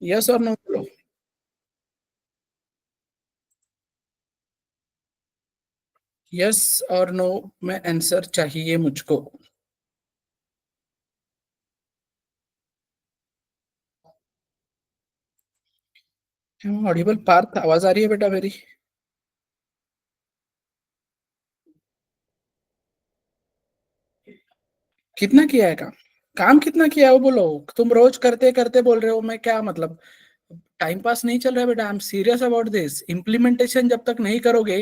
Yes और no बोलो। Yes और नो में आंसर चाहिए मुझको। ऑडिबल पार्थ, आवाज आ रही है बेटा मेरी? कितना किया है काम? काम कितना किया है वो बोलो। तुम रोज करते करते बोल रहे हो, मैं क्या मतलब? टाइम पास नहीं चल रहा है बेटा, I am serious about this. Implementation जब तक नहीं करोगे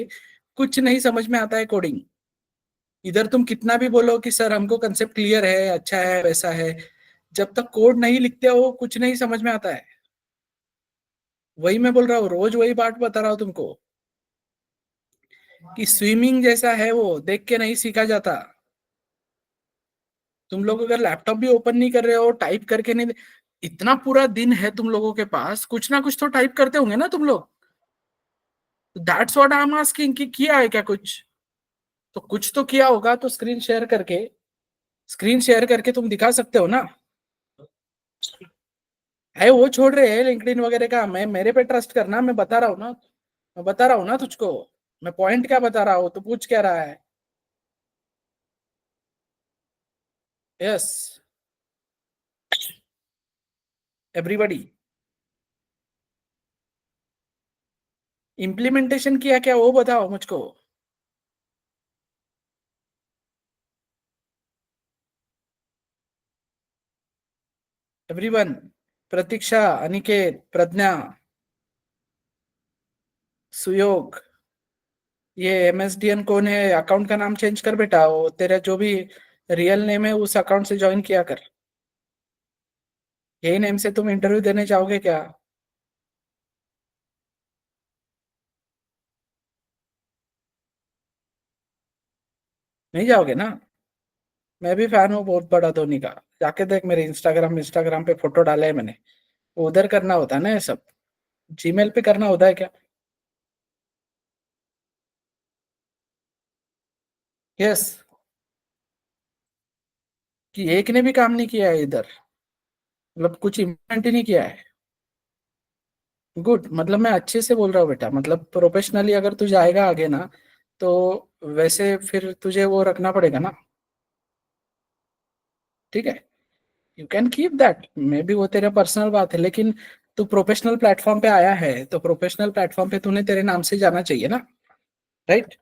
कुछ नहीं समझ में आता है कोडिंग। इधर तुम कितना भी बोलो कि सर हमको कंसेप्ट क्लियर है, अच्छा है, वैसा है, जब तक कोड नहीं लिखते हो कुछ नहीं समझ में आता है। वही मैं बोल रहा हूँ, रोज वही बात बता रहा हूँ तुमको कि स्विमिंग जैसा है वो, देख के नहीं सीखा जाता। तुम लोग अगर लैपटॉप भी ओपन नहीं कर रहे हो, टाइप करके नहीं, इतना पूरा दिन है तुम लोगों के पास, कुछ ना कुछ तो टाइप करते होंगे ना तुम लोग। That's what I am asking कि किया है क्या कुछ? तो कुछ तो किया होगा, तो स्क्रीन शेयर करके तुम दिखा सकते हो ना। है वो छोड़ रहे हैं लिंक्डइन वगैरह का, मैं मेरे पे ट्रस्ट करना, मैं बता रहा हूँ ना। मैं बता रहा हूँ ना तुझको। मैं पॉइंट क्या बता रहा हूँ, तो पूछ क्या रहा है? यस। एवरीबडी। इम्प्लीमेंटेशन किया क्या वो बताओ मुझको। एवरीवन। प्रतीक्षा, अनिकेत, प्रज्ञा, सुयोग। ये एमएसडीएन कौन है? अकाउंट का नाम चेंज कर बेटा, वो तेरा जो भी रियल नेम है उस अकाउंट से ज्वाइन किया कर। यही नेम से तुम इंटरव्यू देने जाओगे क्या? नहीं जाओगे ना? मैं भी फैन हूँ बहुत बड़ा धोनी का। जाके देख मेरे इंस्टाग्राम पे फोटो डाले है मैंने। वो उधर करना होता है ना ये सब, जीमेल पे करना होता है क्या? यस। कि एक ने भी काम नहीं किया है इधर, मतलब कुछ इम्प्लीमेंट ही नहीं किया है। गुड, मतलब मैं अच्छे से बोल रहा हूँ बेटा, मतलब प्रोफेशनली अगर तू जाएगा आगे ना, तो वैसे फिर तुझे वो रखना पड़ेगा ना। ठीक है। You can keep that, may be वो तेरा पर्सनल बात है, लेकिन तू प्रोफेशनल प्लेटफॉर्म पे आया है तो प्रोफेशनल प्लेटफॉर्म पे तूने तेरे नाम से जाना चाहिए ना। राइट।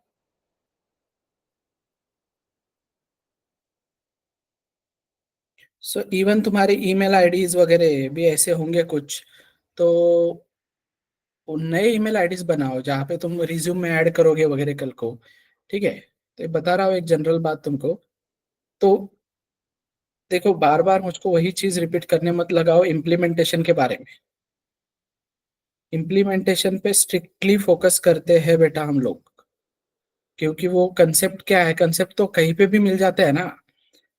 सो इवन तुम्हारे ईमेल आईडीज वगैरह भी ऐसे होंगे कुछ, तो उन नए ईमेल आईडीज बनाओ जहाँ पे तुम रिज्यूम में ऐड करोगे वगैरह कल को। ठीक है। तो ये बता रहा हूँ एक जनरल बात तुमको। तो देखो, बार बार मुझको वही चीज रिपीट करने मत लगाओ इम्प्लीमेंटेशन के बारे में। इम्प्लीमेंटेशन पे स्ट्रिक्टली फोकस करते हैं बेटा हम लोग, क्योंकि वो कंसेप्ट क्या है, कंसेप्ट तो कहीं पे भी मिल जाते हैं ना।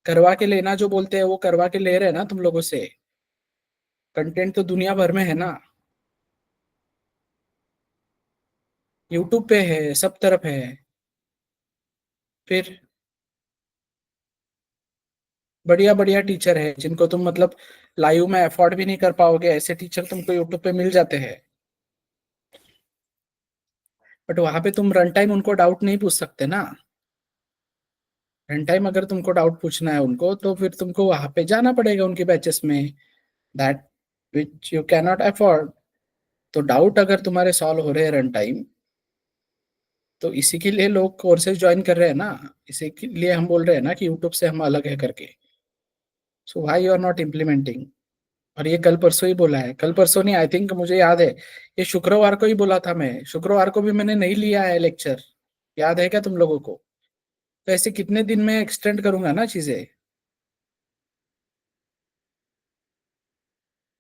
करवा के लेना जो बोलते हैं वो करवा के ले रहे हैं ना तुम लोगों से। कंटेंट तो दुनिया भर में है ना। यूट्यूब पे है, सब तरफ है। फिर बढ़िया बढ़िया टीचर है जिनको तुम मतलब लाइव में अफोर्ड भी नहीं कर पाओगे, ऐसे टीचर तुमको यूट्यूब पे मिल जाते हैं। बट वहां पे तुम रन टाइम उनको डाउट नहीं पूछ सकते ना। रन टाइम अगर तुमको डाउट पूछना है उनको, तो फिर तुमको वहां पे जाना पड़ेगा उनके बैचेस में, that which you can not afford. तो डाउट अगर तुम्हारे सॉल्व हो रहे हैं रन टाइम, तो इसी के लिए लोग कोर्सेज ज्वाइन कर रहे हैं ना। इसी के लिए हम बोल रहे हैं ना कि यूट्यूब से हम अलग है करके। So why you are not implementing? और ये कल परसों ही बोला है, कल परसों नहीं, आई थिंक मुझे याद है। ये शुक्रवार को ही बोला था, मैं शुक्रवार को भी मैंने नहीं लिया है लेक्चर। याद है क्या तुम लोगों को? तो ऐसे कितने दिन में एक्सटेंड करूंगा ना चीजें।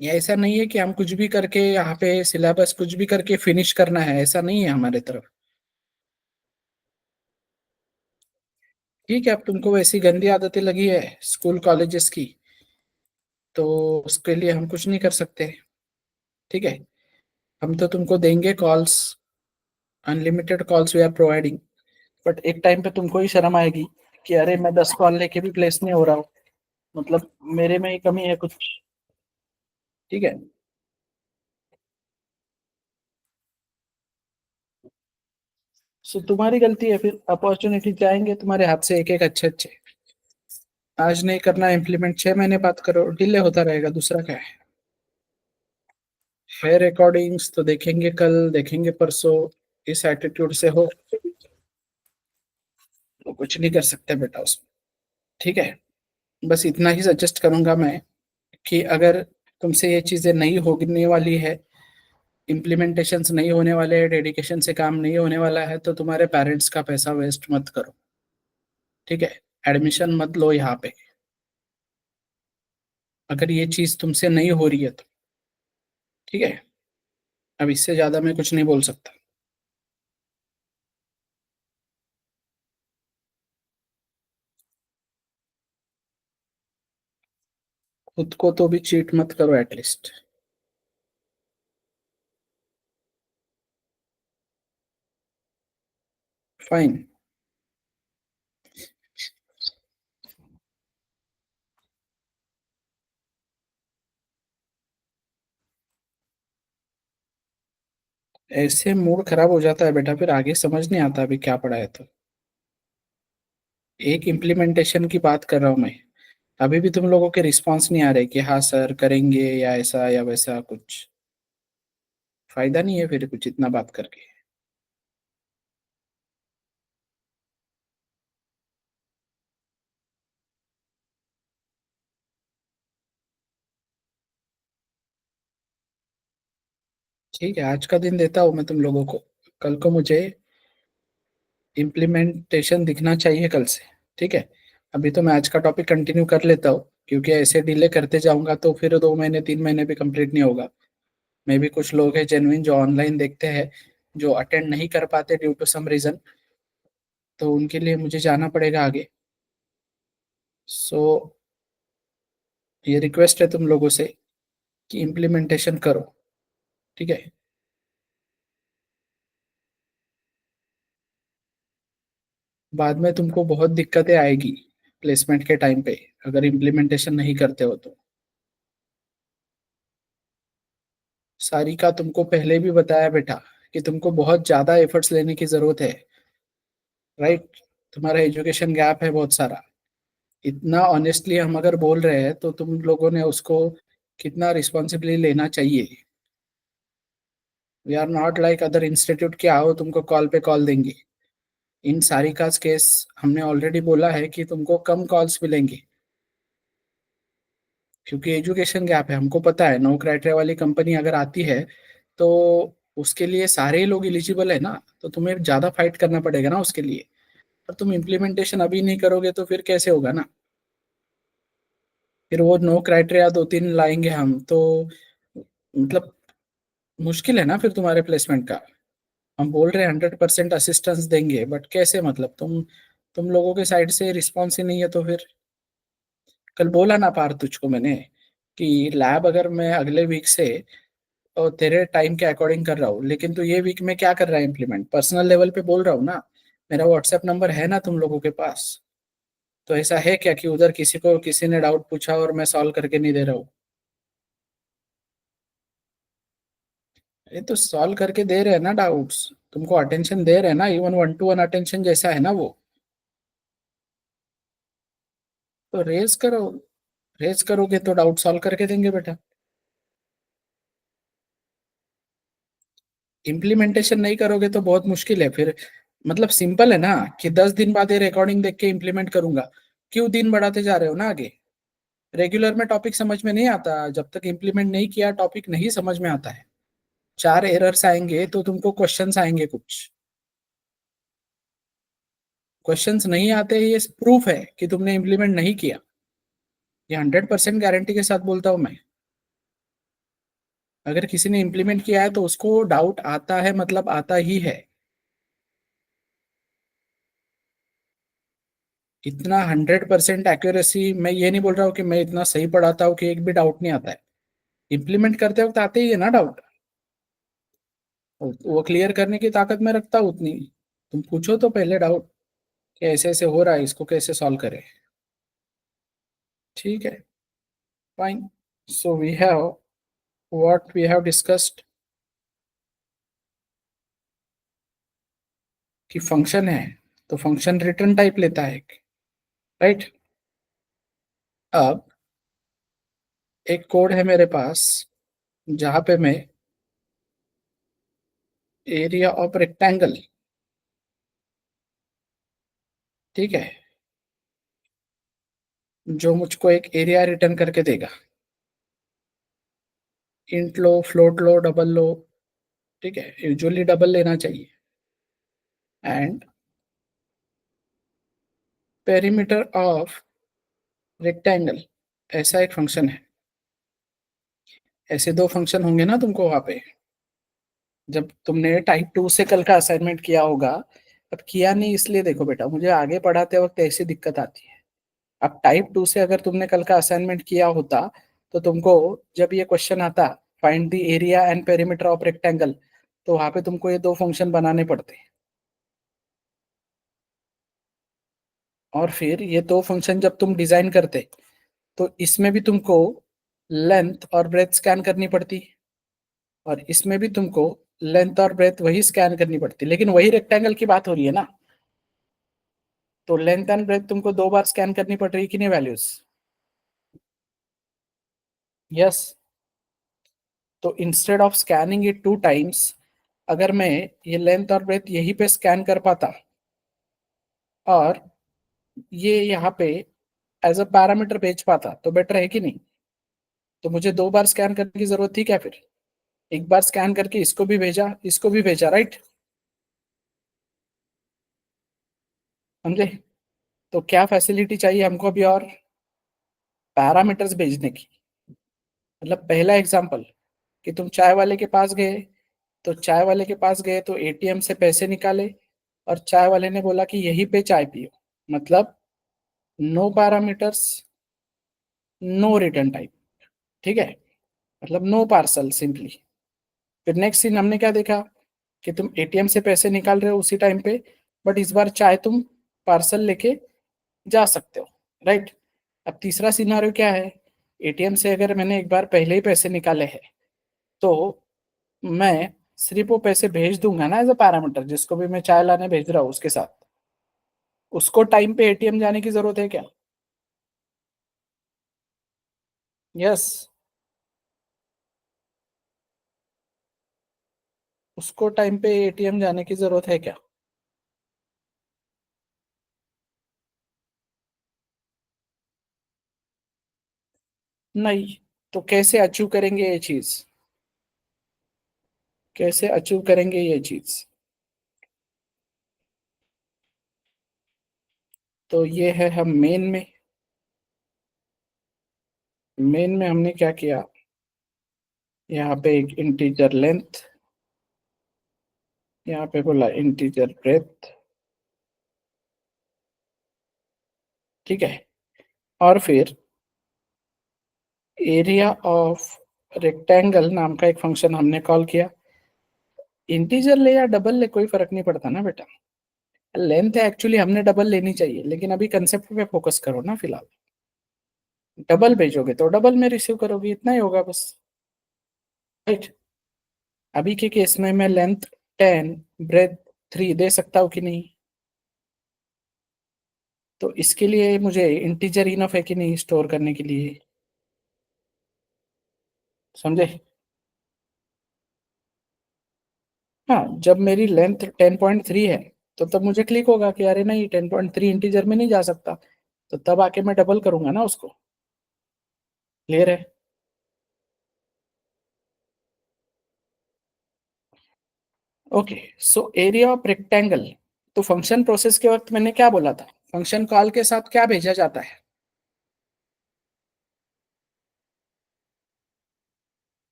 ये ऐसा नहीं है कि हम कुछ भी करके यहाँ पे सिलेबस कुछ भी करके फिनिश करना है, ऐसा नहीं है हमारे तरफ। ठीक है, अब तुमको वैसी गंदी आदतें लगी है स्कूल कॉलेजेस की, तो उसके लिए हम कुछ नहीं कर सकते। ठीक है। हम तो तुमको देंगे calls, unlimited calls we are providing. But एक टाइम पे तुमको ही शर्म आएगी कि अरे मैं 10 कॉल लेके भी प्लेस नहीं हो रहा हूँ, मतलब मेरे में ही कमी है कुछ। ठीक है। सो तुम्हारी गलती है, फिर अपॉर्चुनिटी जाएंगे तुम्हारे हाथ से एक एक अच्छे अच्छे। आज नहीं करना इम्प्लीमेंट, 6 महीने बात करो, डिले होता रहेगा, दूसरा क्या है। है रिकॉर्डिंग्स तो देखेंगे कल, देखेंगे परसों। इस एटीट्यूड से हो तो कुछ नहीं कर सकते बेटा उसमें। ठीक है। बस इतना ही सजेस्ट करूंगा मैं कि अगर तुमसे ये चीजें नहीं होने वाली है, इम्प्लीमेंटेशंस नहीं होने वाले हैं, डेडिकेशन से काम नहीं होने वाला है, तो तुम्हारे पेरेंट्स का पैसा वेस्ट मत करो। ठीक है। एडमिशन मत लो यहाँ पे, अगर ये चीज तुमसे नहीं हो रही है तो। ठीक है। अब इससे ज्यादा मैं कुछ नहीं बोल सकता। खुद को तो भी चीट मत करो एटलीस्ट। फाइन। ऐसे मूड खराब हो जाता है बेटा, फिर आगे समझ नहीं आता अभी क्या पढ़ा है तो। एक इम्प्लीमेंटेशन की बात कर रहा हूँ मैं। अभी भी तुम लोगों के रिस्पांस नहीं आ रहे कि हाँ सर करेंगे या ऐसा या वैसा कुछ। फायदा नहीं है फिर कुछ इतना बात करके। ठीक है, आज का दिन देता हूँ मैं तुम लोगों को। कल को मुझे इम्प्लीमेंटेशन दिखना चाहिए कल से। ठीक है। अभी तो मैं आज का टॉपिक कंटिन्यू कर लेता हूँ, क्योंकि ऐसे डिले करते जाऊंगा तो फिर 2 महीने 3 महीने भी कंप्लीट नहीं होगा। मे भी कुछ लोग हैं जेन्युइन जो ऑनलाइन देखते हैं, जो अटेंड नहीं कर पाते ड्यू टू सम रीजन, तो उनके लिए मुझे जाना पड़ेगा आगे। सो ये रिक्वेस्ट है तुम लोगों से कि इम्प्लीमेंटेशन करो। ठीक है। बाद में तुमको बहुत दिक्कतें आएगी प्लेसमेंट के टाइम पे, अगर इम्प्लीमेंटेशन नहीं करते हो तो। सारी का तुमको पहले भी बताया बेटा कि तुमको बहुत ज्यादा एफर्ट्स लेने की जरूरत है। राइट। तुम्हारा एजुकेशन गैप है बहुत सारा। इतना ऑनेस्टली हम अगर बोल रहे हैं तो तुम लोगों ने उसको कितना रिस्पॉन्सिबली लेना चाहिए। We are not like other institute के आओ तुमको कॉल पे कॉल देंगे। इन सारी का केस हमने ऑलरेडी बोला है कि तुमको कम कॉल्स मिलेंगे, क्योंकि एजुकेशन गैप है। हमको पता है नो क्राइटेरिया वाली कंपनी अगर आती है तो उसके लिए सारे लोग इलिजिबल है ना, तो तुम्हें ज्यादा फाइट करना पड़ेगा ना उसके लिए। और तुम इम्प्लीमेंटेशन अभी नहीं करोगे तो फिर कैसे होगा ना। फिर वो नो क्राइटेरिया 2 3 लाएंगे हम तो, मतलब मुश्किल है ना फिर तुम्हारे प्लेसमेंट का। हम बोल रहे हैं 100% असिस्टेंस देंगे, बट कैसे, मतलब तुम लोगों के साइड से रिस्पॉन्स ही नहीं है तो फिर। कल बोला ना पार तुझको मैंने कि लैब अगर मैं अगले वीक से और तेरे टाइम के अकॉर्डिंग कर रहा हूँ, लेकिन तू ये वीक में क्या कर रहा है इम्प्लीमेंट, पर्सनल लेवल पे बोल रहा हूँ ना। मेरा व्हाट्सएप नंबर है ना तुम लोगों के पास। तो ऐसा है क्या कि उधर किसी को किसी ने डाउट पूछा और मैं सॉल्व करके नहीं दे रहा हूँ। ये तो सॉल्व करके दे रहे हैं ना डाउट्स, तुमको अटेंशन दे रहे हैं ना, इवन 1 to 1 अटेंशन जैसा है ना वो। तो रेज करो। रेज करोगे तो डाउट सॉल्व करके देंगे बेटा। इम्प्लीमेंटेशन नहीं करोगे तो बहुत मुश्किल है फिर। मतलब सिंपल है ना कि 10 दिन बाद ये रिकॉर्डिंग देख के इम्प्लीमेंट करूंगा। क्यों दिन बढ़ाते जा रहे हो ना आगे। रेगुलर में टॉपिक समझ में नहीं आता, जब तक इम्प्लीमेंट नहीं किया टॉपिक नहीं समझ में आता है। 4 एरर्स आएंगे तो तुमको क्वेश्चंस आएंगे कुछ। क्वेश्चंस नहीं आते, ये प्रूफ है कि तुमने इम्प्लीमेंट नहीं किया। ये 100% गारंटी के साथ बोलता हूँ मैं। अगर किसी ने इम्प्लीमेंट किया है तो उसको डाउट आता है, मतलब आता ही है। इतना 100% एक्यूरेसी, मैं ये नहीं बोल रहा हूँ कि मैं इतना सही पढ़ाता हूँ कि एक भी डाउट नहीं आता है। इम्प्लीमेंट करते वक्त आते ही है ना डाउट। वो क्लियर करने की ताकत मैं रखता हूँ उतनी। तुम पूछो तो पहले डाउट कि ऐसे ऐसे हो रहा है, इसको कैसे सॉल्व करें। ठीक है। Fine. So we have what we have discussed. कि फंक्शन है तो फंक्शन रिटर्न टाइप लेता है, राइट। अब एक कोड है मेरे पास जहां पे मैं एरिया ऑफ रेक्टेंगल, ठीक है, जो मुझको एक एरिया रिटर्न करके देगा। इंट लो, फ्लोट लो, डबल लो, ठीक है, यूजुअली डबल लेना चाहिए। एंड पेरीमीटर ऑफ रेक्टेंगल, ऐसा एक फंक्शन है। ऐसे दो फंक्शन होंगे ना तुमको वहां पे, जब तुमने टाइप 2 से कल का असाइनमेंट किया होगा। अब किया नहीं इसलिए देखो बेटा, मुझे आगे पढ़ाते वक्त ऐसी दिक्कत आती है। अब टाइप 2 से अगर तुमने कल का असाइनमेंट किया होता तो तुमको जब ये क्वेश्चन आता, find the area and perimeter of rectangle, तो वहां पे तुमको ये दो फंक्शन बनाने पड़ते। और फिर ये दो फंक्शन जब तुम डिजाइन करते तो इसमें भी तुमको लेंथ और ब्रेथ स्कैन करनी पड़ती, और इसमें भी तुमको लेंथ और ब्रेथ वही स्कैन करनी पड़ती, लेकिन वही रेक्टेंगल की बात हो रही है ना। तो लेंथ एंड ब्रेथ तुमको दो बार स्कैन करनी पड़ रही कि नहीं वैल्यूज? यस। तो instead of scanning it 2 times, अगर मैं ये लेंथ और ब्रेथ यहीं पे स्कैन कर पाता और ये यहाँ पे एज अ पैरामीटर भेज पाता तो बेटर है कि नहीं? तो मुझे दो बार स्कैन करने की जरूरत थी क्या फिर? एक बार स्कैन करके इसको भी भेजा, इसको भी भेजा, राइट। समझे? तो क्या फैसिलिटी चाहिए हमको अभी और? पैरामीटर्स भेजने की। मतलब पहला एग्जांपल कि तुम चाय वाले के पास गए, तो चाय वाले के पास गए तो एटीएम से पैसे निकाले, और चाय वाले ने बोला कि यहीं पे चाय पियो। मतलब no parameters, no return type, ठीक है, मतलब नो पार्सल सिंपली। फिर नेक्स्ट सीन हमने क्या देखा कि तुम एटीएम से पैसे निकाल रहे हो उसी टाइम पे, बट इस बार चाय तुम पार्सल लेके जा सकते हो, राइट। अब तीसरा सिनारियो क्या है? एटीएम से अगर मैंने एक बार पहले ही पैसे निकाले हैं तो मैं सिर्फ वो पैसे भेज दूंगा ना एज अ पैरामीटर, जिसको भी मैं चाय लाने भेज रहा हूँ उसके साथ, उसको टाइम पे एटीएम जाने की जरूरत है क्या? यस। उसको टाइम पे एटीएम जाने की जरूरत है क्या? नहीं। तो कैसे अचीव करेंगे ये चीज? कैसे अचीव करेंगे ये चीज? तो ये है हम मेन में हमने क्या किया, यहाँ पे एक इंटीजर लेंथ, यहाँ पे बोला इंटीजर ब्रेथ, ठीक है। और फिर एरिया ऑफ रेक्टेंगल नाम का एक फंक्शन हमने कॉल किया। इंटीजर ले या डबल ले कोई फर्क नहीं पड़ता ना बेटा। लेंथ एक्चुअली हमने डबल लेनी चाहिए, लेकिन अभी कंसेप्ट पे फोकस करो ना फिलहाल। डबल भेजोगे तो डबल में रिसीव करोगे, इतना ही होगा बस, राइट। अभी के केस में मैं लेंथ 10, ब्रेथ 3 दे सकता हूँ कि नहीं? तो इसके लिए मुझे इंटीजर इनफ है कि नहीं स्टोर करने के लिए? समझे? हाँ, जब मेरी लेंथ 10.3 है तो तब मुझे क्लिक होगा कि अरे नहीं, 10.3 इंटीजर में नहीं जा सकता, तो तब आके मैं डबल करूंगा ना उसको। क्लियर है? Okay. So area of rectangle, तो फंक्शन प्रोसेस के वक्त मैंने क्या बोला था? फंक्शन कॉल के साथ क्या भेजा जाता है?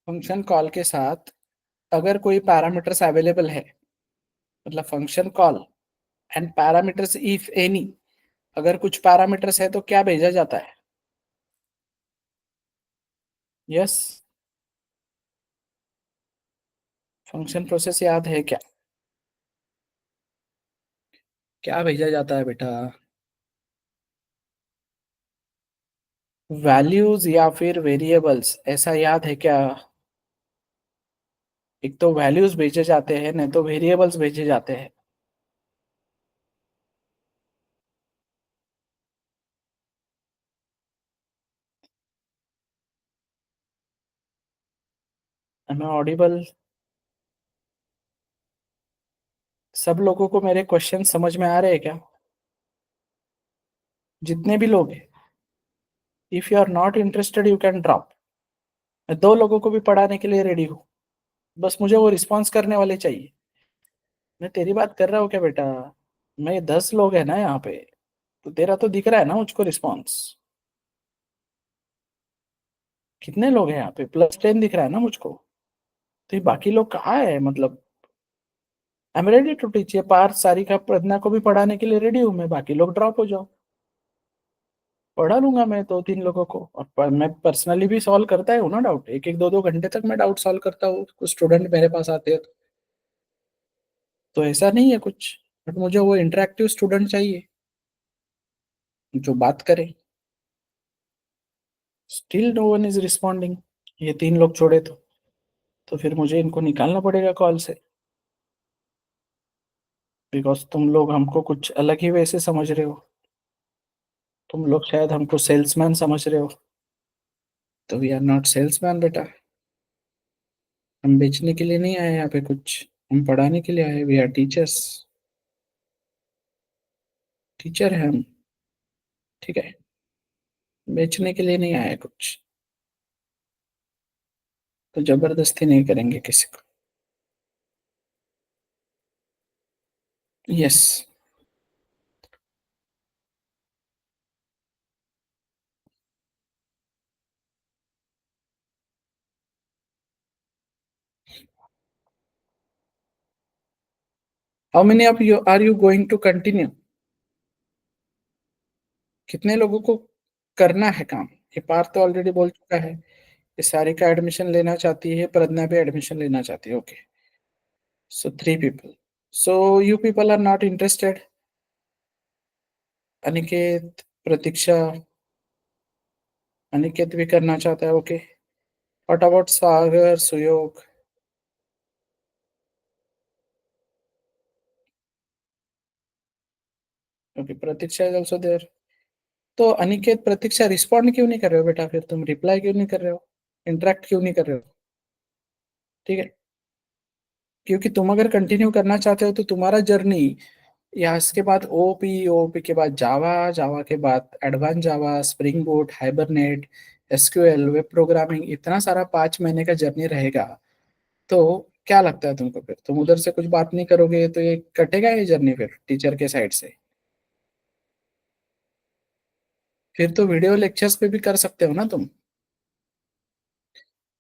फंक्शन कॉल के साथ अगर कोई पैरामीटर्स अवेलेबल है, मतलब function call and parameters if any, अगर कुछ पैरामीटर्स है तो क्या भेजा जाता है? यस। फंक्शन प्रोसेस याद है क्या? क्या भेजा जाता है बेटा? वैल्यूज या फिर वेरिएबल्स, ऐसा याद है क्या? एक तो वैल्यूज भेजे जाते हैं, नहीं तो वेरिएबल्स भेजे जाते हैं। मैं ऑडिबल। सब लोगों को मेरे क्वेश्चन समझ में आ रहे हैं क्या? जितने भी लोग हैं। If you are not interested you can drop. मैं 2 लोगों को भी पढ़ाने के लिए रेडी हूँ। बस मुझे वो रिस्पॉन्स करने वाले चाहिए। मैं तेरी बात कर रहा हूँ क्या बेटा? मैं 10 लोग हैं ना यहाँ पे। तो तेरा तो दिख रहा है ना मुझको रिस्पॉन्स। कितने लोग हैं यहाँ पे? +10 दिख रहा है ना मुझको। तो ये बाकी लोग कहाँ है मतलब? I am ready to teach. ये पार्थ, सारिका, प्रज्ञा को भी पढ़ाने के लिए रेडी हूँ मैं। बाकी लोग ड्रॉप हो जाओ। पढ़ा लूंगा मैं 2-3 लोगों को। और मैं पर्सनली भी सॉल्व करता हूँ ना डाउट। 1-1 2-2 घंटे तक मैं डाउट सॉल्व करता हूँ। कुछ स्टूडेंट मेरे पास आते हैं तो ऐसा नहीं है कुछ। बट मुझे वो इंटरेक्टिव स्टूडेंट चाहिए जो बात करे। Still no one is responding. ये 3 लोग छोड़े तो फिर मुझे इनको निकालना पड़ेगा कॉल से। बिकॉज तुम लोग हमको कुछ अलग ही वैसे समझ रहे हो। तुम लोग शायद हमको सेल्समैन समझ रहे हो। तो वी आर नॉट सेल्समैन बेटा। हम बेचने के लिए नहीं आए यहाँ पे कुछ। हम पढ़ाने के लिए आए। We are teachers. टीचर है हम। ठीक है। बेचने के लिए नहीं आए कुछ। तो जबरदस्ती नहीं करेंगे किसी को। Yes. How many of you are you going to continue? कितने लोगों को करना है काम? ये पार्थ तो ऑलरेडी बोल चुका है। ये सारिका एडमिशन लेना चाहती है, प्रज्ञा भी एडमिशन लेना चाहती है। Okay. So 3 people। So you people are not interested. Aniket, Pratiksha. Aniket भी करना चाहता है। Okay. What about Sagar, Suyog? Okay, Pratiksha is also there. तो अनिकेत, प्रतीक्षा रिस्पॉन्ड क्यों नहीं कर रहे हो बेटा? फिर तुम रिप्लाई क्यों नहीं कर रहे हो? इंटरेक्ट क्यों नहीं कर रहे हो? ठीक है। क्योंकि तुम अगर कंटिन्यू करना चाहते हो तो तुम्हारा जर्नी या इसके बाद ओपी, ओपी के बाद जावा, जावा के बाद एडवांस जावा, spring boat, hibernate, SQL, web programming, इतना सारा 5 महीने का जर्नी रहेगा। तो क्या लगता है तुमको? फिर तुम उधर से कुछ बात नहीं करोगे तो ये कटेगा ये जर्नी फिर टीचर के साइड से। फिर तो वीडियो लेक्चर्स पे भी कर सकते हो ना तुम।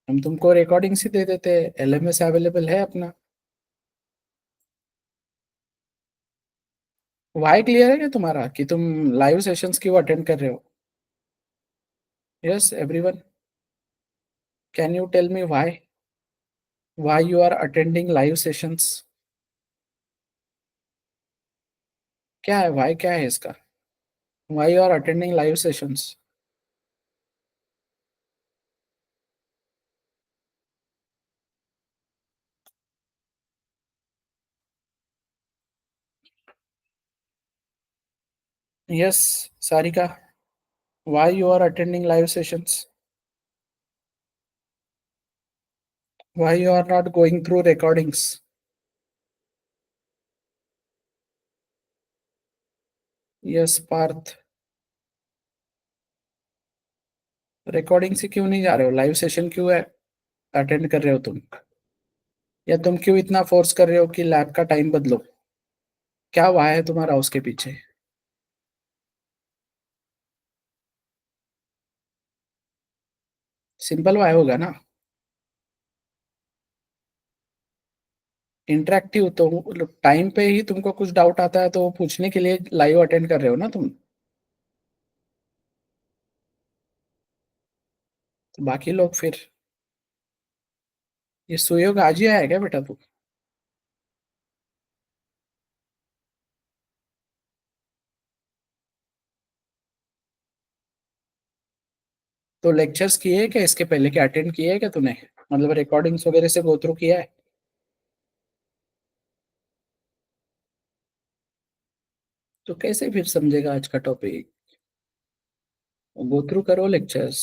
हम तुमको रिकॉर्डिंग्स ही दे देते। LMS अवेलेबल है अपना। वाई क्लियर है क्या तुम्हारा कि तुम लाइव सेशंस क्यों अटेंड कर रहे हो? Yes everyone. Can you tell me why you are attending live sessions? क्या है व्हाई? क्या है इसका? Why you are attending live sessions? Yes Sarika, why you are attending live sessions? Why you are not going through recordings? Yes Parth. Recording से क्यों नहीं जा रहे हो? लाइव सेशन क्यों है अटेंड कर रहे हो तुम? या तुम क्यों इतना फोर्स कर रहे हो कि लैब का टाइम बदलो? क्या वाह है तुम्हारा उसके पीछे? सिंपल वाह होगा ना। इंटरेक्टिव तो टाइम पे ही तुमको कुछ डाउट आता है तो वो पूछने के लिए लाइव अटेंड कर रहे हो ना तुम। तो बाकी लोग फिर। ये सुयोग आज ही आया क्या बेटा तू? तो लेक्चर्स किए हैं क्या इसके पहले? क्या अटेंड किए है क्या तूने? मतलब रिकॉर्डिंग्स वगैरह से गो थ्रू किया है? तो कैसे फिर समझेगा आज का टॉपिक? गो थ्रू करो लेक्चर्स।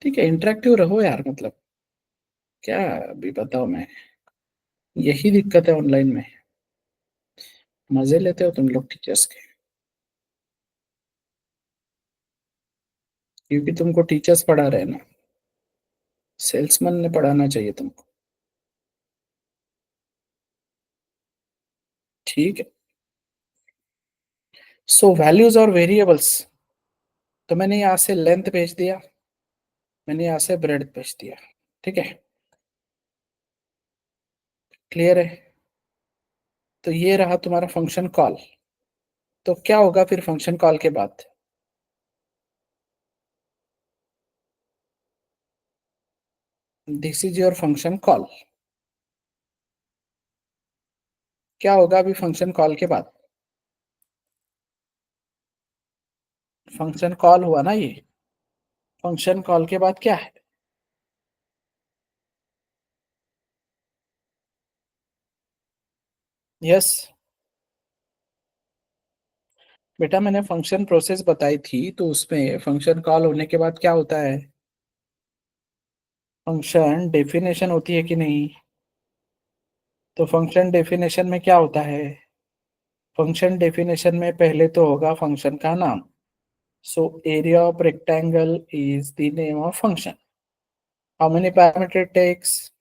ठीक है, इंटरेक्टिव रहो यार, मतलब क्या अभी बताओ मैं। यही दिक्कत है ऑनलाइन में, मजे लेते हो तुम लोग टीचर्स के, क्योंकि तुमको टीचर्स पढ़ा रहे हैं ना। सेल्समैन ने पढ़ाना चाहिए तुमको। ठीक है। सो वैल्यूज और वेरिएबल्स, तो मैंने यहाँ से लेंथ भेज दिया, मैंने यहाँ से ब्रेड भेज दिया। ठीक है, क्लियर है? तो ये रहा तुम्हारा फंक्शन कॉल। तो क्या होगा फिर फंक्शन कॉल के बाद? This is your function call. क्या होगा अभी फंक्शन कॉल के बाद? फंक्शन कॉल हुआ ना ये। फंक्शन कॉल के बाद क्या है? यस। बेटा मैंने फंक्शन प्रोसेस बताई थी, तो उसमें फंक्शन कॉल होने के बाद क्या होता है? फंक्शन डेफिनेशन होती है कि नहीं? तो फंक्शन डेफिनेशन में क्या होता है? फंक्शन डेफिनेशन में पहले तो होगा फंक्शन का नाम। So area of rectangle is the name of function. How many parameter it takes?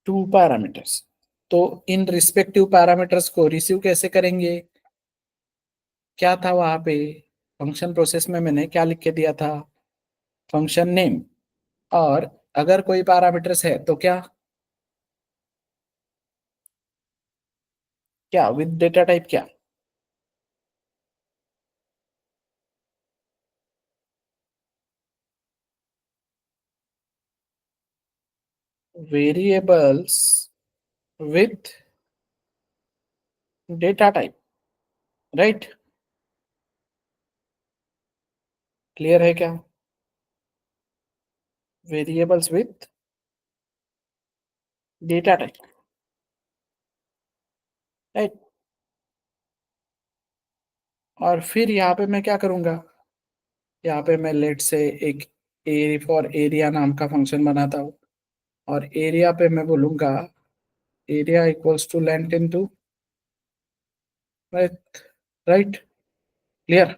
Two parameters. तो इन रिस्पेक्टिव पैरामीटर्स को रिसीव कैसे करेंगे? क्या था वहां पे फंक्शन प्रोसेस में, मैंने क्या लिख के दिया था? Function name. और अगर कोई पैरामीटर्स है तो क्या? क्या विद डेटा टाइप क्या? Variables with data type, right? Clear है क्या? Variables with data type, right? और फिर यहाँ पे मैं क्या करूंगा? यहाँ पे मैं लेट से एक ए फॉर एरिया नाम का फंक्शन बनाता हूँ, और एरिया पे मैं बोलूंगा area equals to length into width, right? Clear?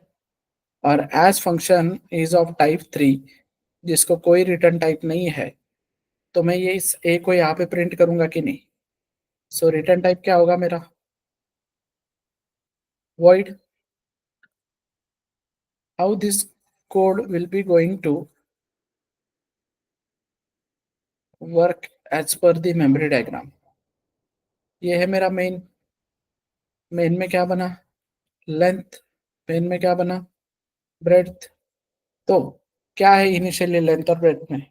और age function is of type 3, जिसको कोई रिटर्न टाइप नहीं है, तो मैं ये इस ए को यहाँ पे प्रिंट करूंगा कि नहीं? सो रिटर्न टाइप क्या होगा मेरा? void. How this code will be going to work as per the memory diagram? ये है मेरा मेन। मेन में क्या बना? लेंथ। मेन में क्या बना? ब्रेड्थ। तो क्या है इनिशियली लेंथ और ब्रेड्थ में?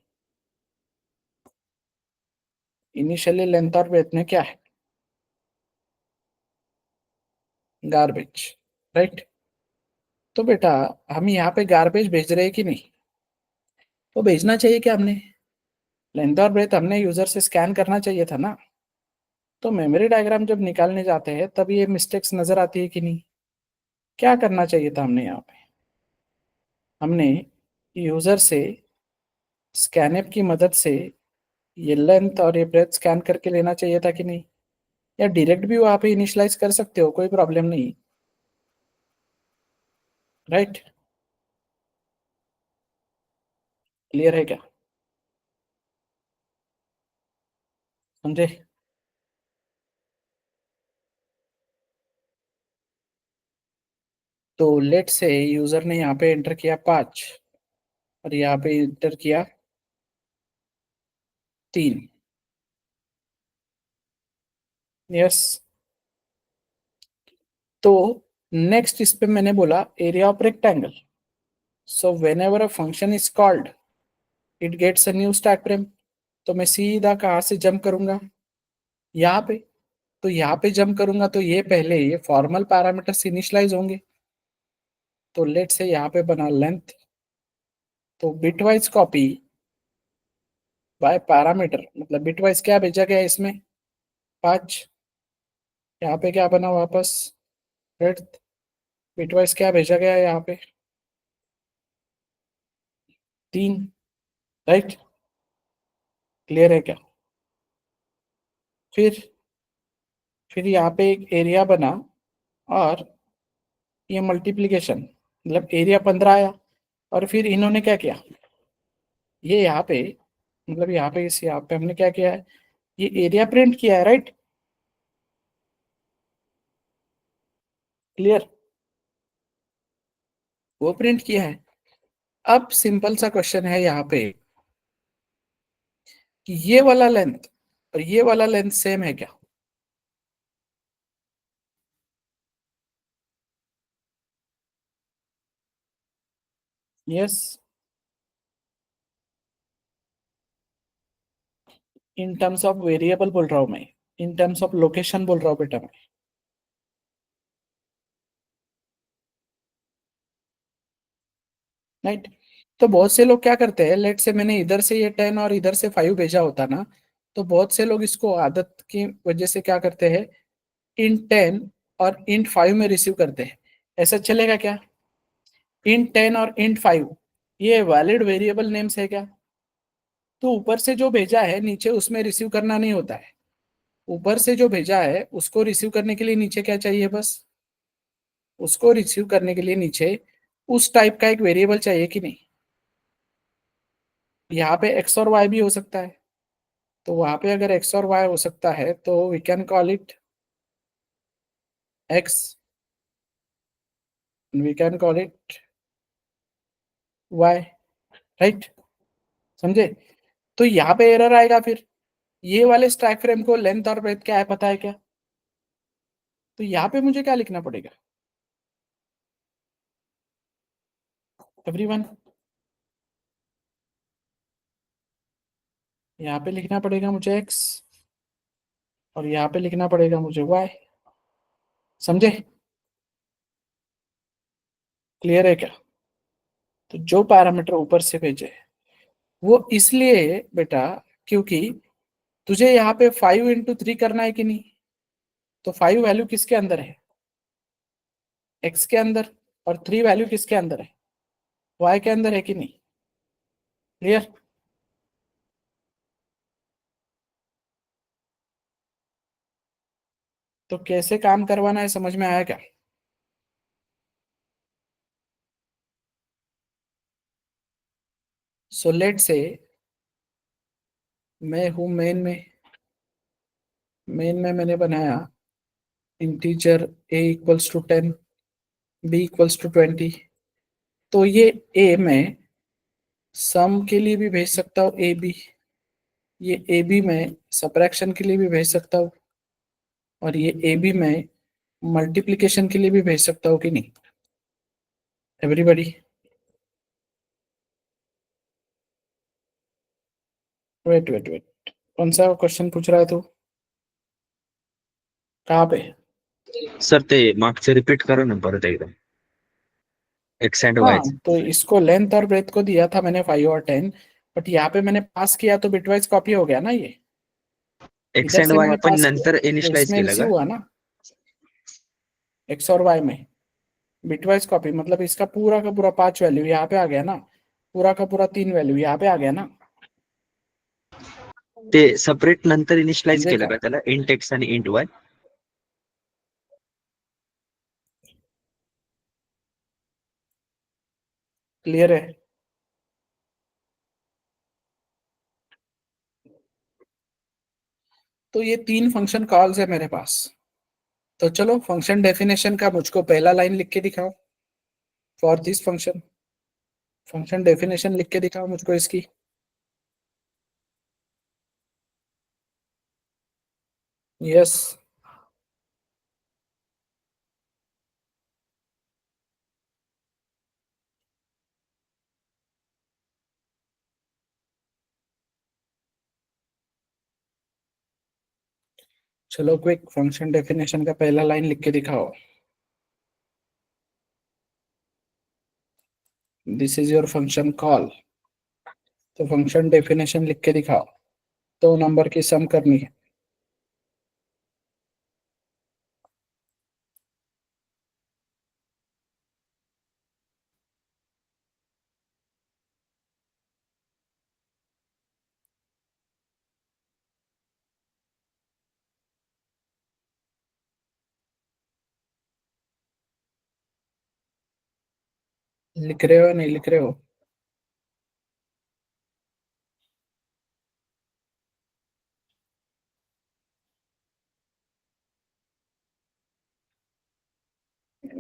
इनिशियली लेंथ और ब्रेड्थ में क्या है? Garbage, right? तो बेटा हम यहाँ पे गार्बेज भेज रहे हैं कि नहीं? तो भेजना चाहिए क्या हमने? लेंथ और ब्रेथ हमने यूजर से स्कैन करना चाहिए था ना। तो मेमोरी डायग्राम जब निकालने जाते हैं तब ये मिस्टेक्स नजर आती है कि नहीं? क्या करना चाहिए था हमने यहाँ पे? हमने यूजर से स्कैनएप की मदद से ये लेंथ और ये ब्रेथ स्कैन करके लेना चाहिए था कि नहीं? या डायरेक्ट भी वहां पे इनिशियलाइज कर सकते हो, कोई प्रॉब्लम नहीं, राइट? क्लियर है क्या? समझे? तो लेट से यूजर ने यहाँ पे एंटर किया 5, और यहाँ पे एंटर किया 3। यस। तो नेक्स्ट इस पे मैंने बोला area of rectangle. So whenever a function is called it gets a new stack frame. तो मैं सीधा कहाँ से जंप करूंगा? यहाँ पे। तो यहाँ पे जंप करूंगा तो ये पहले ये फॉर्मल पैरामीटर्स इनिशियलाइज होंगे। तो लेट से यहाँ पे बना लेंथ, तो बिटवाइज कॉपी बाय पैरामीटर, मतलब बिटवाइज क्या भेजा गया इसमें? 5, यहाँ पे क्या बना वापस, ब्रेथ, बिटवाइज क्या भेजा गया यहाँ पे, 3, राइट, क्लियर है क्या। फिर यहाँ पे एक एरिया बना, और ये मल्टीप्लीकेशन, मतलब एरिया 15 आया, और फिर इन्होंने क्या किया, ये यहाँ पे, मतलब यहाँ पे इस यहाँ पे हमने क्या किया है, ये एरिया प्रिंट किया है, राइट, क्लियर, वो प्रिंट किया है। अब सिंपल सा क्वेश्चन है यहाँ पे कि ये वाला लेंथ और ये वाला लेंथ सेम है क्या। Yes, in terms of variable बोल रहा हूं मैं, इन टर्म्स ऑफ लोकेशन बोल रहा हूँ बेटा मैं, राइट। तो बहुत से लोग क्या करते हैं, लेट से मैंने इधर से ये 10 और इधर से 5 भेजा होता ना, तो बहुत से लोग इसको आदत की वजह से क्या करते हैं, इन 10 और इन 5 में रिसीव करते हैं। ऐसा चलेगा क्या, इन 10 और इन 5 ये वैलिड वेरिएबल नेम्स है क्या। तो ऊपर से जो भेजा है नीचे उसमें रिसीव करना नहीं होता है, ऊपर से जो भेजा है उसको रिसीव करने के लिए नीचे क्या चाहिए, बस उसको रिसीव करने के लिए नीचे उस टाइप का एक वेरिएबल चाहिए कि नहीं। यहाँ पे एक्स और वाई भी हो सकता है, तो वहां पे अगर एक्स और वाई हो सकता है तो we can call it x, we can call it y, right, समझे। तो यहाँ पे एरर आएगा फिर, ये वाले स्टैक फ्रेम को लेंथ और ब्रेथ क्या है पता है क्या, तो यहाँ पे मुझे क्या लिखना पड़ेगा, एवरीवन, यहाँ पे लिखना पड़ेगा मुझे एक्स, और यहाँ पे लिखना पड़ेगा मुझे वाई, समझे, क्लियर है क्या। तो जो पैरामीटर ऊपर से भेजे वो इसलिए बेटा, क्योंकि तुझे यहाँ पे 5 into 3 करना है कि नहीं, तो 5 वैल्यू किसके अंदर है, एक्स के अंदर, और 3 वैल्यू किसके अंदर है, वाई के अंदर है कि नहीं, क्लियर। तो कैसे काम करवाना है समझ में आया क्या। सो लेट से मैं हूं मेन में मैंने बनाया इंटीजर a = 10, b = 20, तो ये a में सम के लिए भी भेज सकता हूँ ए बी, ये ए बी में सब्ट्रैक्शन के लिए भी भेज सकता हूँ, और ये ए बी में मल्टीप्लिकेशन के लिए भी भेज सकता हूँ कि नहीं, एवरीबॉडी। वेट, कौन सा क्वेश्चन पूछ रहा है तू, कहाँ पे। सर ते मागचे रिपीट करा ना परत एकदा, एक्स अँड हाँ, वायच. तो इसको लेंथ और ब्रेथ को दिया था मैंने 5 और 10, बट यहाँ पे मैंने पास किया तो बिटवाइज कॉपी हो गया ना, ये एक्स इधर अँड से वाय मैंने आपण पास किया नंतर तो इनिशियलाइज इसमें केलं रिसीव का? हुआ ना, एक्स और वाई में बिटवाइज कॉपी, मतलब इसका पूरा का पूरा 5 वैल्यू यहाँ पे आ गया ना, पूरा का पूरा 3 वैल्यू यहाँ पे आ गया ना, ते सेपरेट नंतर इनिशियलाइज समझे केलं क्या, का त्याला, इंट एक्स आणि इंट वाय? क्लियर है। तो ये 3 फंक्शन कॉल्स है मेरे पास, तो चलो फंक्शन डेफिनेशन का मुझको पहला लाइन लिख के दिखाओ for this function, function definition लिख के दिखाओ मुझको इसकी। यस, चलो क्विक फंक्शन डेफिनेशन का पहला लाइन लिख के दिखाओ, this is your function call, तो फंक्शन डेफिनेशन लिख के दिखाओ, 2 नंबर की सम करनी है, लिख रहे हो नहीं लिख रहे हो?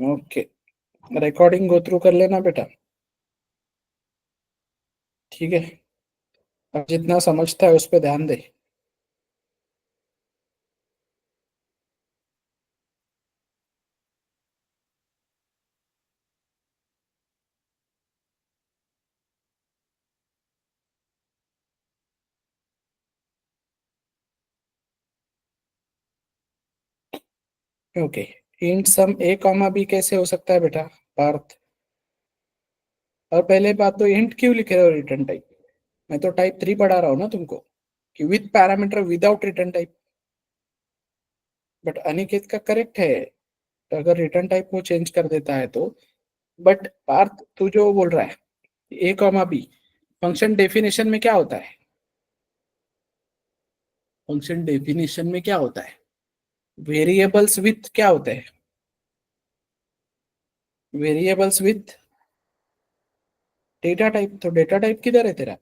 ओके, रिकॉर्डिंग गो थ्रू कर लेना बेटा। ठीक है, अब जितना समझता है उस पर ध्यान दे। ओके, इंट सम ए कॉमा बी कैसे हो सकता है बेटा पार्थ? और पहले बात तो इंट क्यों लिख रहे हो रिटर्न टाइप? मैं तो टाइप 3 पढ़ा रहा हूँ ना तुमको, कि with parameter without return type. But Aniket का करेक्ट है, तो अगर रिटर्न टाइप को चेंज कर देता है तो। बट पार्थ तू जो बोल रहा है ए कॉमा बी, फंक्शन डेफिनेशन में क्या होता है? फंक्शन डेफिनेशन में क्या होता है? वेरिएबल्स विथ क्या होते हैं? Variables with data type. तो डेटा टाइप किधर है तेरा?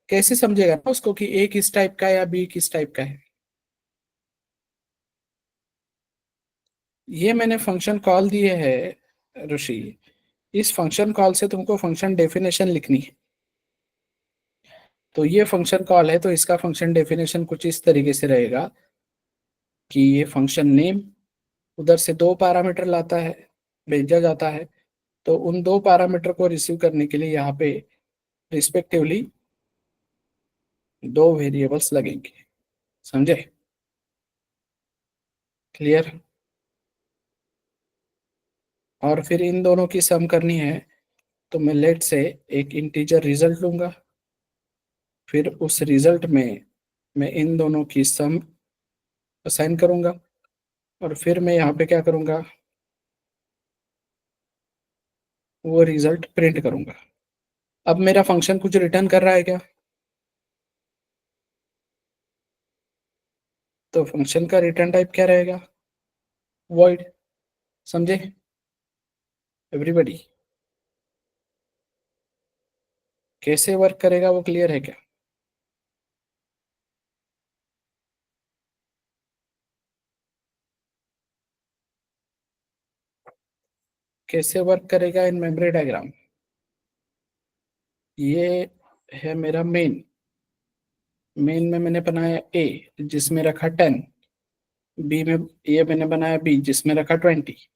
कैसे समझेगा ना उसको कि ए किस टाइप का है या बी किस टाइप का है? ये मैंने फंक्शन कॉल दिए है ऋषि। इस फंक्शन कॉल से तुमको फंक्शन डेफिनेशन लिखनी है। तो ये फंक्शन कॉल है, तो इसका फंक्शन डेफिनेशन कुछ इस तरीके से रहेगा कि ये फंक्शन नेम उधर से दो पैरामीटर लाता है, भेजा जाता है। तो उन दो पैरामीटर को रिसीव करने के लिए यहाँ पे रिस्पेक्टिवली दो वेरिएबल्स लगेंगे। समझे? क्लियर? और फिर इन दोनों की सम करनी है, तो मैं लेट से एक इंटीजर रिजल्ट लूंगा। फिर उस रिजल्ट में मैं इन दोनों की सम असाइन करूंगा, और फिर मैं यहाँ पे क्या करूंगा, वो रिजल्ट प्रिंट करूंगा। अब मेरा फंक्शन कुछ रिटर्न कर रहा है क्या? तो फंक्शन का रिटर्न टाइप क्या रहेगा? वॉइड। समझे एवरीबॉडी? कैसे वर्क करेगा वो क्लियर है क्या? कैसे वर्क करेगा इन मेमोरी डायग्राम? ये है मेरा मेन। मेन में मैंने बनाया ए जिसमें रखा 10, बी में ये मैंने बनाया बी जिसमें रखा 20।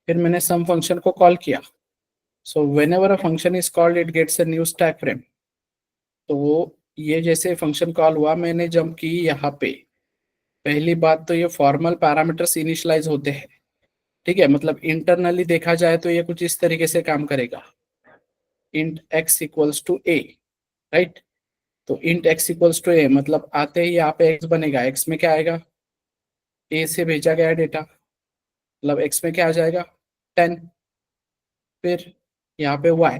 फिर मैंने सम फंक्शन को कॉल किया। So whenever a function is called it gets a new stack frame. तो ये जैसे फंक्शन कॉल हुआ, मैंने जंप की यहाँ पे। पहली बात तो ये फॉर्मल पैरामीटर्स इनिशियलाइज होते हैं। ठीक है, मतलब इंटरनली देखा जाए तो ये कुछ इस तरीके से काम करेगा। Int x equals to a, right? तो int x equals to a मतलब आते ही यहाँ पे एक्स बनेगा। एक्स में क्या आएगा? ए से भेजा गया डेटा, मतलब एक्स में क्या आ जाएगा? 10। फिर यहाँ पे वाई,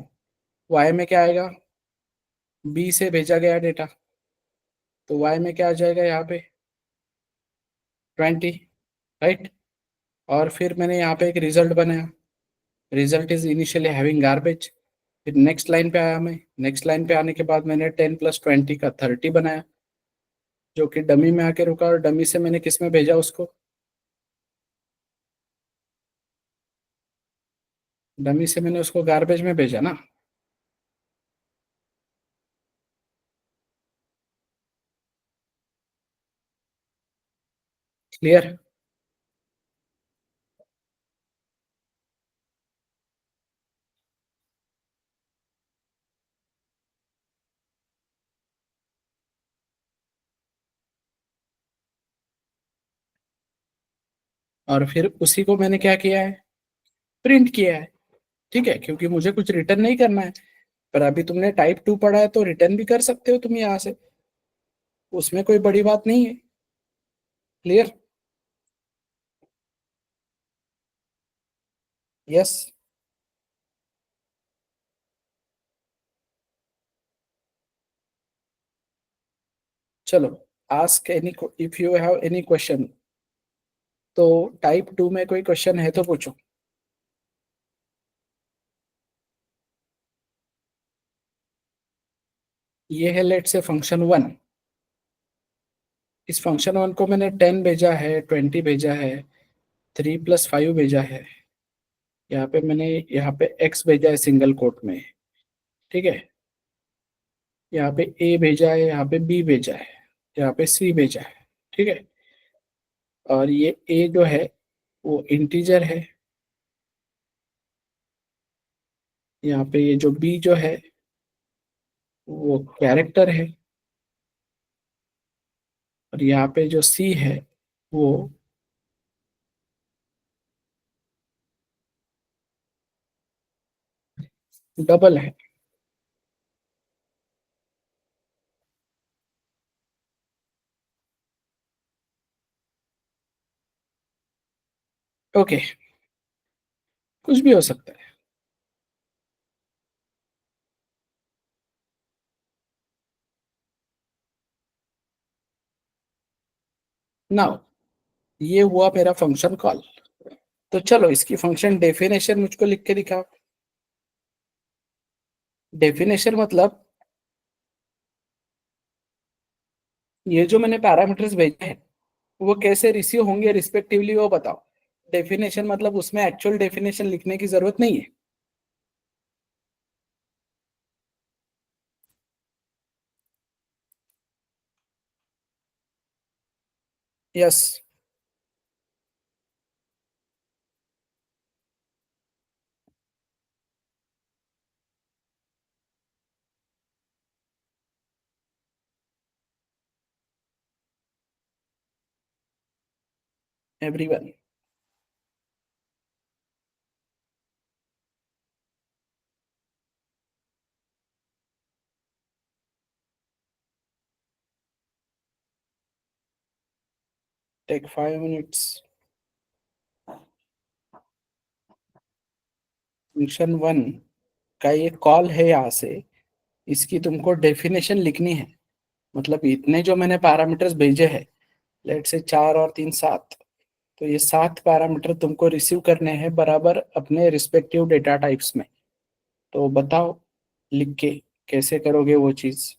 वाई में क्या आएगा? बी से भेजा गया डेटा, तो वाई में क्या आ जाएगा यहाँ पे? 20, राइट? और फिर मैंने यहाँ पे एक रिजल्ट बनाया। Result is initially having garbage. फिर नेक्स्ट लाइन पे आया मैं। नेक्स्ट लाइन पे आने के बाद मैंने 10 + 20 का 30 बनाया, जो कि डमी में आके रुका। और डमी से मैंने किस में भेजा उसको? डमी से मैंने उसको गार्बेज में भेजा ना। क्लियर? और फिर उसी को मैंने क्या किया है? प्रिंट किया है। ठीक है, क्योंकि मुझे कुछ रिटर्न नहीं करना है। पर अभी तुमने टाइप 2 पढ़ा है तो रिटर्न भी कर सकते हो तुम यहाँ से, उसमें कोई बड़ी बात नहीं है। क्लियर? यस। चलो, ask any, if you have any question. तो टाइप 2 में कोई क्वेश्चन है तो पूछो। ये है लेट से फंक्शन वन। इस फंक्शन वन को मैंने 10 भेजा है, 20 भेजा है, 3 + 5 भेजा है। यहाँ पे मैंने यहाँ पे x भेजा है सिंगल कोट में। ठीक है। यहाँ पे a भेजा है, यहाँ पे b भेजा है, यहाँ पे c भेजा है। ठीक है। और ये a जो है वो इंटीजर है। यहाँ पे ये जो b जो है वो कैरेक्टर है। और यहाँ पे जो c है वो डबल है। ओके। कुछ भी हो सकता है। नाउ ये हुआ मेरा फंक्शन कॉल। तो चलो इसकी फंक्शन डेफिनेशन मुझको लिख के दिखाओ। डेफिनेशन मतलब ये जो मैंने पैरामीटर्स भेजे हैं वो कैसे रिसीव होंगे रिस्पेक्टिवली वो बताओ। डेफिनेशन मतलब उसमें एक्चुअल डेफिनेशन लिखने की जरूरत नहीं है। Yes. Everyone. Take 5 minutes. Function one का ये कॉल है यहाँ से। इसकी तुमको डेफिनेशन लिखनी है। मतलब इतने जो मैंने पैरामीटर्स भेजे हैं, लेट से 4 और 3 7, तो ये 7 पैरामीटर तुमको रिसीव करने हैं बराबर अपने रिस्पेक्टिव डेटा टाइप्स में। तो बताओ लिख के कैसे करोगे वो चीज।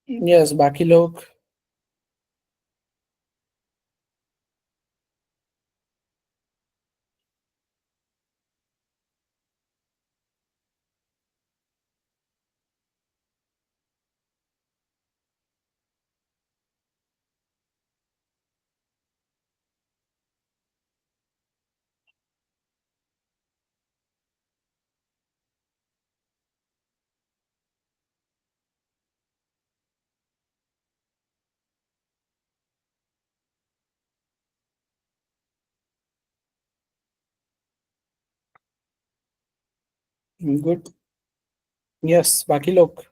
यस। बाकी लोग। गुड। यस। बाकी लोग।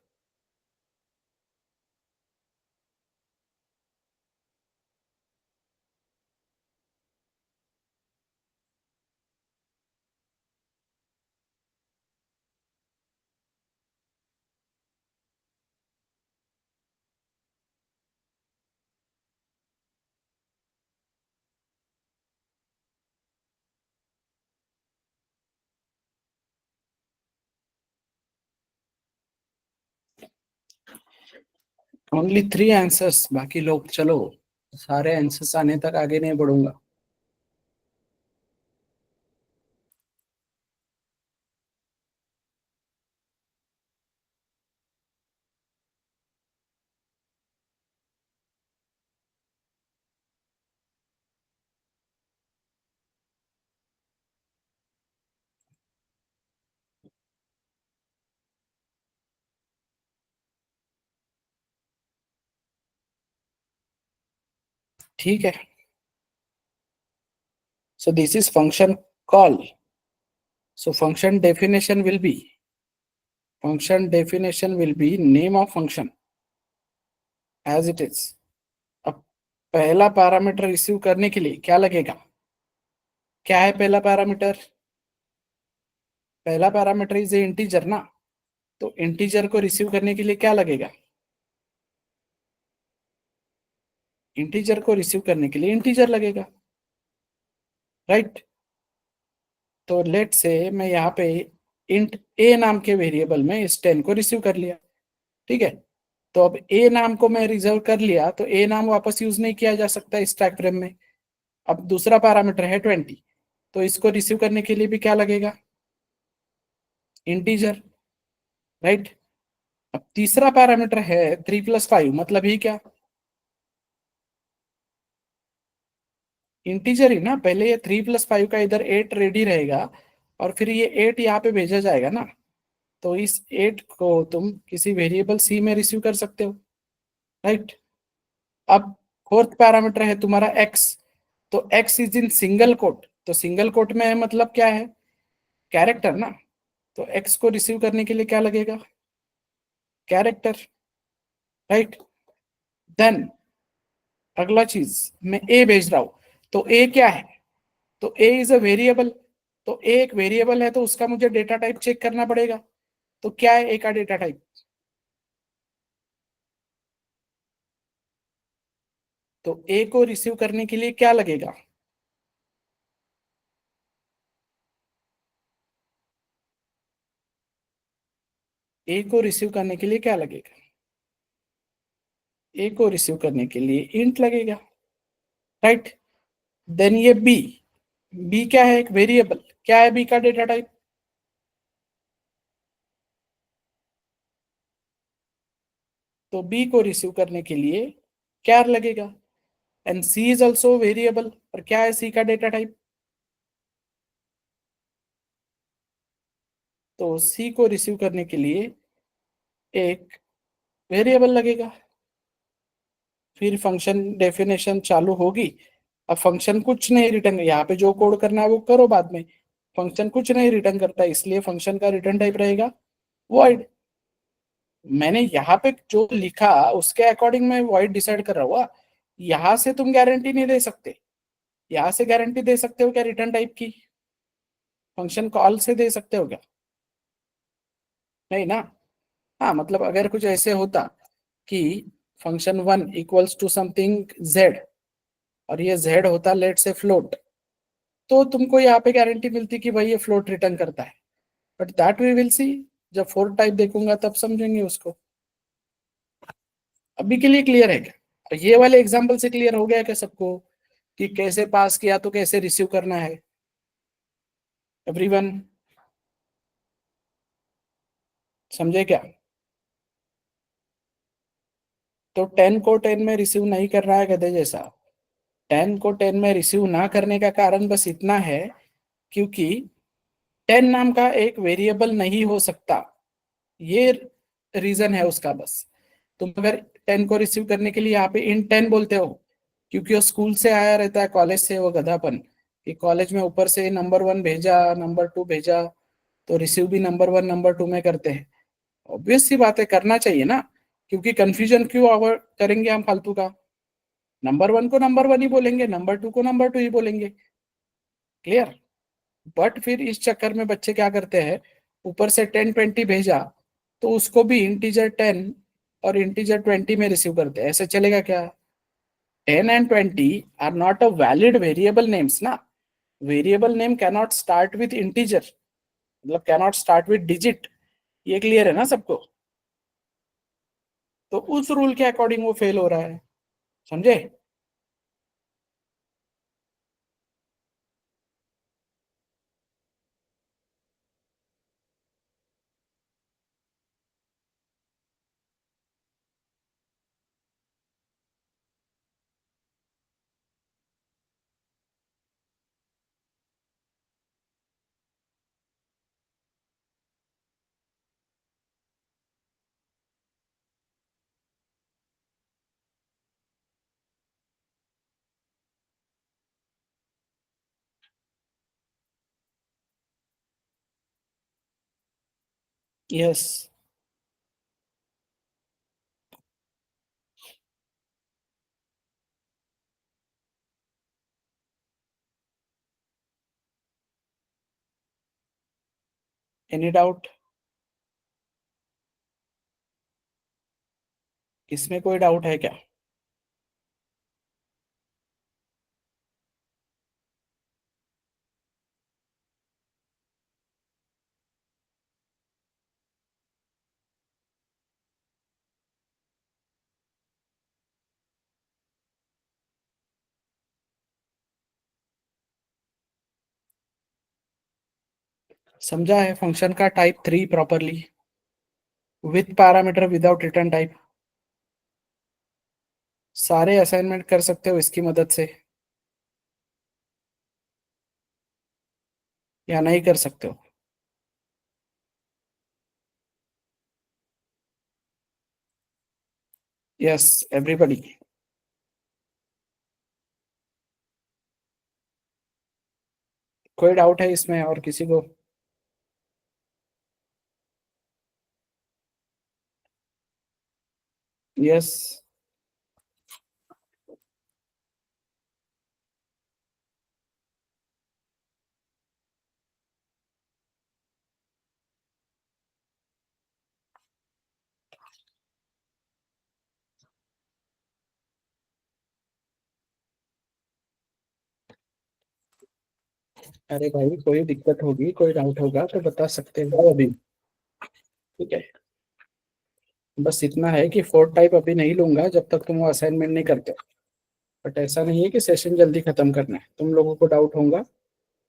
ओनली 3 आंसर्स, बाकी लोग चलो सारे आंसर्स आने तक आगे नहीं बढ़ूंगा। ठीक है, so this is function call. So function definition will be name of function as it is. अब पहला पैरामीटर रिसीव करने के लिए क्या लगेगा? क्या है पहला पैरामीटर? पहला पैरामीटर इज ए इंटीजर ना, तो इंटीजर को रिसीव करने के लिए क्या लगेगा? इंटीजर को रिसीव करने के लिए इंटीजर लगेगा, राइट? तो लेट से मैं यहाँ पे इंट ए नाम के वेरिएबल में इस 10 को रिसीव कर लिया, ठीक है? तो अब ए नाम को मैं रिजर्व कर लिया, तो ए नाम वापस यूज नहीं किया जा सकता स्टैक फ्रेम में। अब दूसरा पैरामीटर है 20, तो इसको रिसीव करने के लिए भी क्या लगेगा? Integer, right? अब तीसरा पैरामीटर है 3+5, मतलब ही क्या? इंटीजर ही ना। पहले ये 3+5 का इधर 8 रेडी रहेगा और फिर ये 8 यहाँ पे भेजा जाएगा ना, तो इस 8 को तुम किसी वेरिएबल सी में रिसीव कर सकते हो, राइट? अब फोर्थ पैरामीटर है तुम्हारा एक्स, तो x is in single quote, तो सिंगल कोट में है मतलब क्या है? कैरेक्टर ना। तो एक्स को रिसीव करने के लिए क्या लगेगा? Character, right? देन अगला चीज, मैं ए भेज रहा हूं, तो ए क्या है? तो ए इज अ वेरिएबल, तो ए एक वेरिएबल है, तो उसका मुझे डेटा टाइप चेक करना पड़ेगा। तो क्या है ए का डेटा टाइप? तो ए को रिसीव करने के लिए क्या लगेगा? ए को रिसीव करने के लिए क्या लगेगा? ए को रिसीव करने के लिए इंट लगेगा, राइट? देन ये बी, बी क्या है? एक वेरिएबल। क्या है बी का डेटा टाइप? तो बी को रिसीव करने के लिए क्या लगेगा? And c is also variable, और क्या है सी का डेटा टाइप? तो सी को रिसीव करने के लिए एक वेरिएबल लगेगा। फिर फंक्शन डेफिनेशन चालू होगी। अब फंक्शन कुछ नहीं रिटर्न, यहाँ पे जो कोड करना है वो करो बाद में। फंक्शन कुछ नहीं रिटर्न करता, इसलिए फंक्शन का रिटर्न टाइप रहेगा वॉइड। मैंने यहाँ पे जो लिखा उसके अकॉर्डिंग मैं वॉइड डिसाइड कर रहा हूँ। यहाँ से तुम गारंटी नहीं दे सकते। यहाँ से गारंटी दे सकते हो क्या रिटर्न टाइप की? फंक्शन कॉल से दे सकते हो क्या? नहीं ना। हाँ, मतलब अगर कुछ ऐसे होता कि function 1 equals to something z, और ये जेड होता लेट से फ्लोट, तो तुमको यहाँ पे गारंटी मिलती कि भाई ये फ्लोट रिटर्न करता है। But that we will see, जब फोर टाइप देखूंगा तब समझेंगे उसको। अभी के लिए क्लियर है क्या? तो ये वाले एग्जांपल से क्लियर हो गया क्या सबको कि कैसे पास किया तो कैसे रिसीव करना है? एवरीवन समझे क्या? तो 10 को 10 में रिसीव नहीं कर रहा है गधे जैसा। 10 को 10 में रिसीव ना करने का कारण बस इतना है क्योंकि 10 नाम का एक वेरिएबल नहीं हो सकता, ये रीजन है उसका बस। तुम अगर 10 को रिसीव करने के लिए यहाँ पे इन 10 बोलते हो, क्योंकि वो स्कूल से आया रहता है, कॉलेज से, वो गधापन कि कॉलेज में ऊपर से नंबर 1 भेजा, नंबर 2 भेजा, तो रिसीव भी नंबर 1 नंबर 2 में करते हैं। ऑब्वियस सी बात है, करना चाहिए ना, क्योंकि कंफ्यूजन क्यों अवॉइड करेंगे हम फालतू का? नंबर 1 को नंबर 1 ही बोलेंगे, नंबर 2 को नंबर 2 ही बोलेंगे। क्लियर? बट फिर इस चक्कर में बच्चे क्या करते हैं, ऊपर से 10 20 भेजा, तो उसको भी इंटीजर 10 और इंटीजर 20 में रिसीव करते हैं। ऐसे चलेगा क्या? 10 and 20 are not a valid variable names ना। Variable name cannot start with integer, मतलब कैनॉट स्टार्ट विथ डिजिट। ये क्लियर है ना सबको? तो उस रूल के अकॉर्डिंग वो फेल हो रहा है, समझे? यस। Any doubt? इसमें कोई डाउट है क्या? समझा है फंक्शन का type 3 properly, with parameter without return type? सारे असाइनमेंट कर सकते हो इसकी मदद से, या नहीं कर सकते हो? Yes, everybody. कोई डाउट है इसमें और किसी को? यस। अरे भाई, कोई दिक्कत होगी, कोई डाउट होगा तो बता सकते हो अभी। ठीक है। बस इतना है कि फोर्थ टाइप अभी नहीं लूंगा जब तक तुम वो असाइनमेंट नहीं करते। बट ऐसा नहीं है कि सेशन जल्दी खत्म करना है, तुम लोगों को डाउट होगा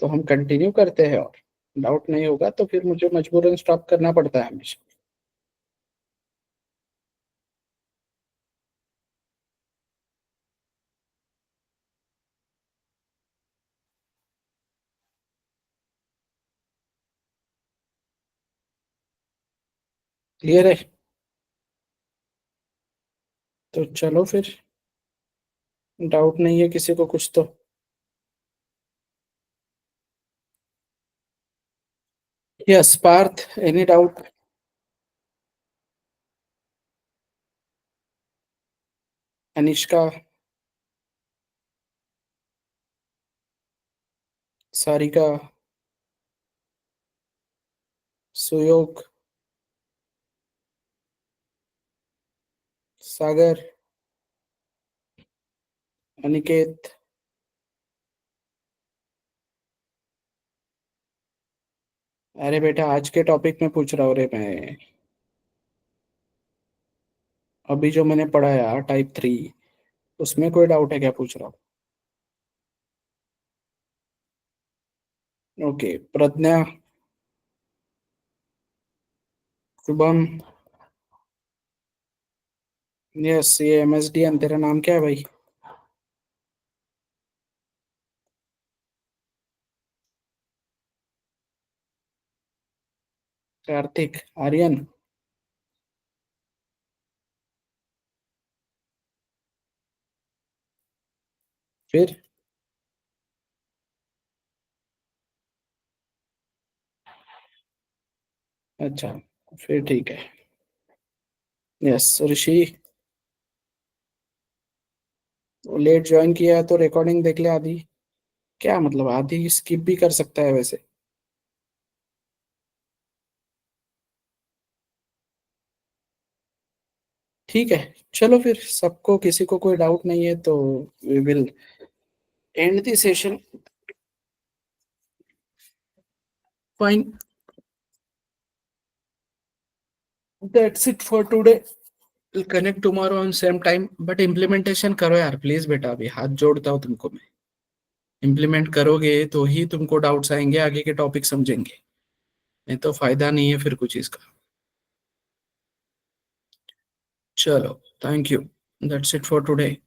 तो हम कंटिन्यू करते हैं, और डाउट नहीं होगा तो फिर मुझे मजबूरन स्टॉप करना पड़ता है हमेशा। क्लियर है? तो चलो फिर, डाउट नहीं है किसी को कुछ तो? Yes Parth, any doubt? Anishka? Sarika? Suyog? Sagar? Aniket? अरे बेटा, आज के टॉपिक में पूछ रहा हूँ रे मैं। अभी जो मैंने पढ़ाया टाइप 3, उसमें कोई डाउट है क्या पूछ रहा हूँ? ओके, प्रज्ञा? शुभम? यस, ये MSDN, तेरा नाम क्या है भाई? कार्तिक? आर्यन? फिर? अच्छा, फिर ठीक है। यस, ऋषि? लेट ज्वाइन किया है तो रिकॉर्डिंग देख ले आधी। क्या मतलब, आधी स्किप भी कर सकता है वैसे? ठीक है। चलो फिर, सबको किसी को कोई डाउट नहीं है तो we will end the session. Fine, that's it for today. Connect tomorrow on same time, but implementation करो यार प्लीज बेटा, अभी हाथ जोड़ता हूँ तुमको मैं। इम्प्लीमेंट करोगे तो ही तुमको डाउट्स आएंगे, आगे के टॉपिक समझेंगे, नहीं तो फायदा नहीं है फिर कुछ इसका। चलो, thank you, that's it for today.